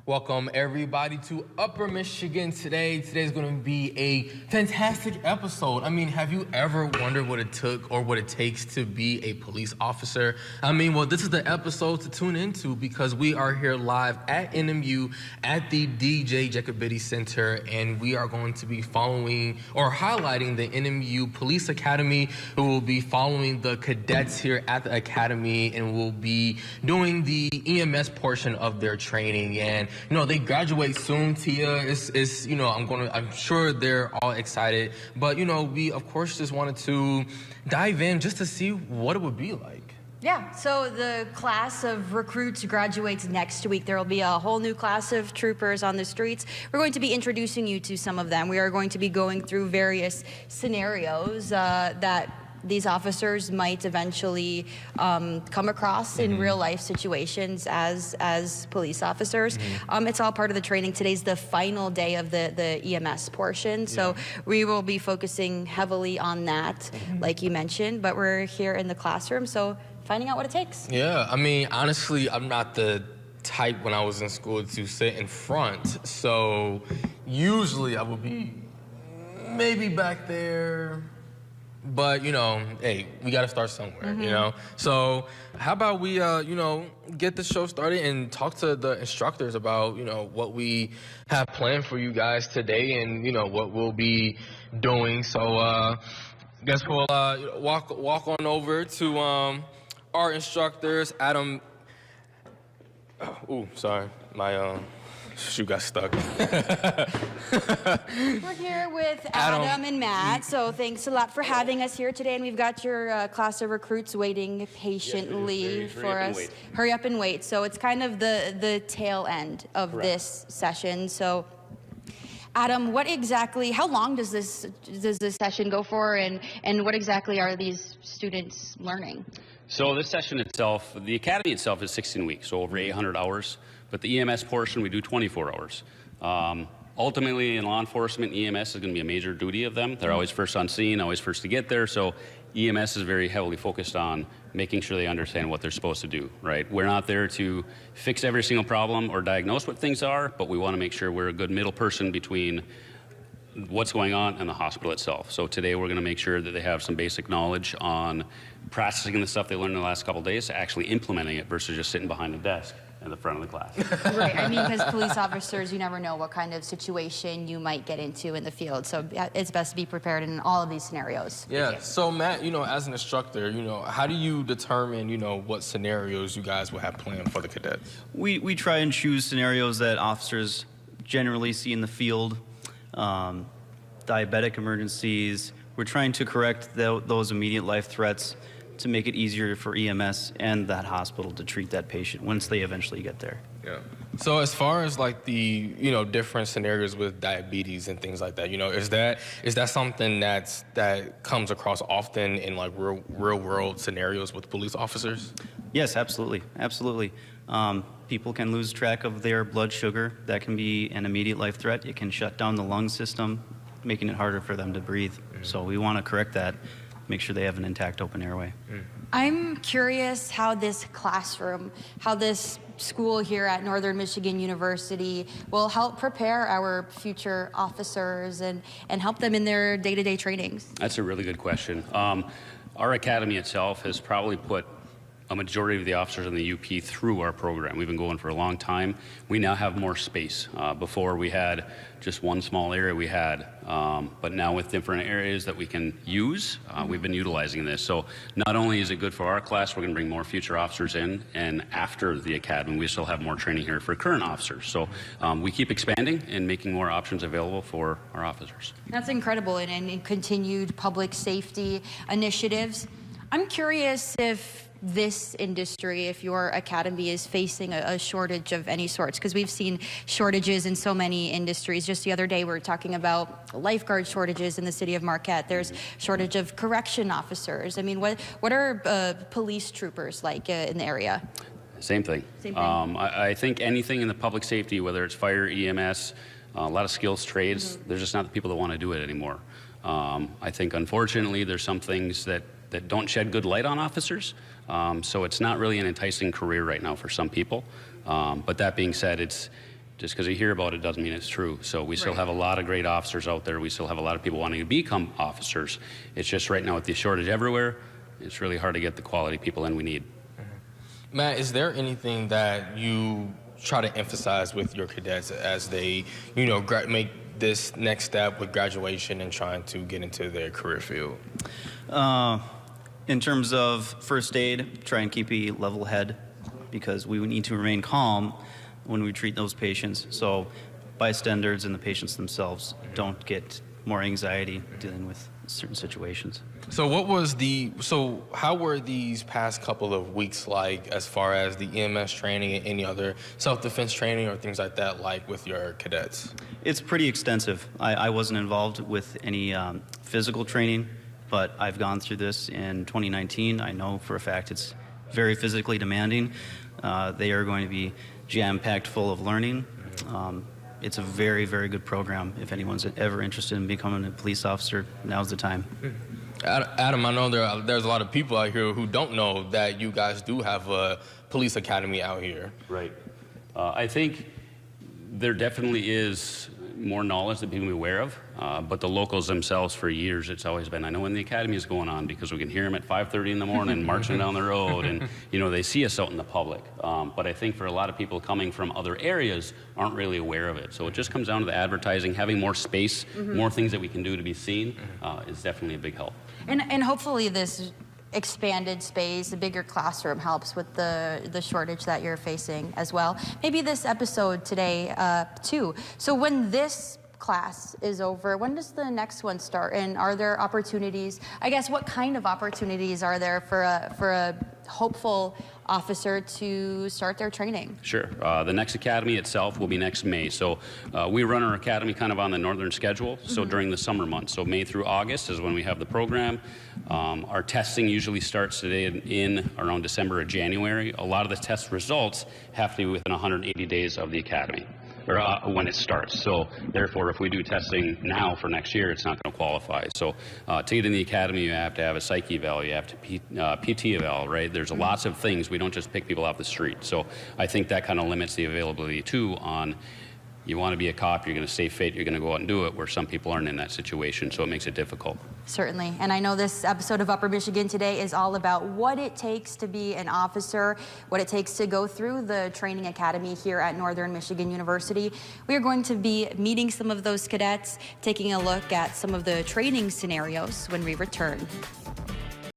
Welcome everybody to Upper Michigan today. Today's going to be a fantastic episode. I mean, have you ever wondered what it took or what it takes to be a police officer? I mean, well, this is the episode to tune into because we are here live at NMU at the DJ Jacobetti Center, and we are going to be following or highlighting the NMU Police Academy, who will be following the cadets here at the academy and will be doing the EMS portion of their training. And you know, they graduate soon. Tia is you know, I'm sure they're all excited, but you know, we of course just wanted to dive in just to see what it would be like. Yeah, so the class of recruits graduates next week. There will be a whole new class of troopers on the streets. We're going to be introducing you to some of them. We are going to be going through various scenarios that these officers might eventually come across in real life situations as police officers. It's all part of the training. Today's the final day of the EMS portion, so we will be focusing heavily on that, like you mentioned, but we're here in the classroom, so finding out what it takes. Yeah, I mean, honestly, I'm not the type when I was in school to sit in front, so usually I would be maybe back there. But, you know, hey, we got to start somewhere, you know? So how about we, you know, get the show started and talk to the instructors about, you know, what we have planned for you guys today and, you know, what we'll be doing. So I guess we'll walk on over to our instructors, Adam. Oh, sorry. My shoe got stuck. We're here with Adam and Matt, so thanks a lot for having us here today. And we've got your class of recruits waiting patiently for us. Hurry up and wait. So it's kind of the tail end of this session. So Adam, how long does this session go for, and what exactly are these students learning? So this session itself, the academy itself is 16 weeks, so over 800 hours. But the EMS portion, we do 24 hours. Ultimately, in law enforcement, EMS is going to be a major duty of them. They're always first on scene, always first to get there. So EMS is very heavily focused on making sure they understand what they're supposed to do, right? We're not there to fix every single problem or diagnose what things are, but we want to make sure we're a good middle person between what's going on and the hospital itself. So today we're going to make sure that they have some basic knowledge on processing the stuff they learned in the last couple of days, actually implementing it versus just sitting behind a desk in the front of the class. Right, I mean, because police officers, you never know what kind of situation you might get into in the field, so it's best to be prepared in all of these scenarios. Yeah, so Matt, you know, as an instructor, you know, how do you determine, you know, what scenarios you guys will have planned for the cadets? We try and choose scenarios that officers generally see in the field, diabetic emergencies. We're trying to correct those immediate life threats to make it easier for EMS and that hospital to treat that patient once they eventually get there. Yeah. So as far as like the, you know, different scenarios with diabetes and things like that, you know, is that something that comes across often in like real world scenarios with police officers? Yes, absolutely, absolutely. People can lose track of their blood sugar. That can be an immediate life threat. It can shut down the lung system, making it harder for them to breathe. So we want to correct that, make sure they have an intact open airway. I'm curious how this classroom, how this school here at Northern Michigan University will help prepare our future officers and help them in their day-to-day trainings. That's a really good question. Our academy itself has probably put a majority of the officers in the UP through our program. We've been going for a long time. We now have more space. Before we had just one small area we had, but now with different areas that we can use, we've been utilizing this. So not only is it good for our class, we're gonna bring more future officers in, and after the academy, we still have more training here for current officers. So we keep expanding and making more options available for our officers. That's incredible, and continued public safety initiatives. I'm curious if this industry, if your academy is facing a shortage of any sorts, because we've seen shortages in so many industries. Just the other day, we were talking about lifeguard shortages in the city of Marquette. There's shortage of correction officers. I mean, what are police troopers like in the area? Same thing. Same thing. I think anything in the public safety, whether it's fire, EMS, a lot of skills trades, there's just not the people that want to do it anymore. I think, unfortunately, there's some things that don't shed good light on officers. So it's not really an enticing career right now for some people. But that being said, Just because you hear about it doesn't mean it's true. So we still have a lot of great officers out there. We still have a lot of people wanting to become officers. It's just right now with the shortage everywhere, it's really hard to get the quality people in we need. Matt, is there anything that you try to emphasize with your cadets as they, make this next step with graduation and trying to get into their career field? In terms of first aid, try and keep a level head because we need to remain calm when we treat those patients. So bystanders and the patients themselves don't get more anxiety dealing with certain situations. So how were these past couple of weeks like as far as the EMS training and any other self-defense training or things like that like with your cadets? It's pretty extensive. I wasn't involved with any physical training, but I've gone through this in 2019. I know for a fact it's very physically demanding. They are going to be jam-packed full of learning. It's a very, very good program. If anyone's ever interested in becoming a police officer, now's the time. Adam, I know there's a lot of people out here who don't know that you guys do have a police academy out here. Right. I think there definitely is more knowledge that people are aware of, but the locals themselves for years, it's always been, I know when the academy is going on because we can hear them at 5:30 in the morning marching down the road and, they see us out in the public. But I think for a lot of people coming from other areas aren't really aware of it. So it just comes down to the advertising, having more space, more things that we can do to be seen is definitely a big help. And hopefully this expanded space, a bigger classroom helps with the shortage that you're facing as well. Maybe this episode today too. So when this class is over, when does the next one start? And are there opportunities? I guess what kind of opportunities are there for a hopeful officer to start their training? Sure. The next academy itself will be next May. So we run our academy kind of on the northern schedule, so during the summer months. So May through August is when we have the program. Our testing usually starts today in around December or January. A lot of the test results have to be within 180 days of the academy, or when it starts. So therefore, if we do testing now for next year, it's not going to qualify. So to get in the academy, you have to have a psych eval, you have to PT eval, right? There's lots of things. We don't just pick people off the street. So I think that kind of limits the availability too on, you want to be a cop, you're going to stay fit, you're going to go out and do it, where some people aren't in that situation, so it makes it difficult. Certainly. And I know this episode of Upper Michigan Today is all about what it takes to be an officer, what it takes to go through the training academy here at Northern Michigan University. We are going to be meeting some of those cadets, taking a look at some of the training scenarios when we return.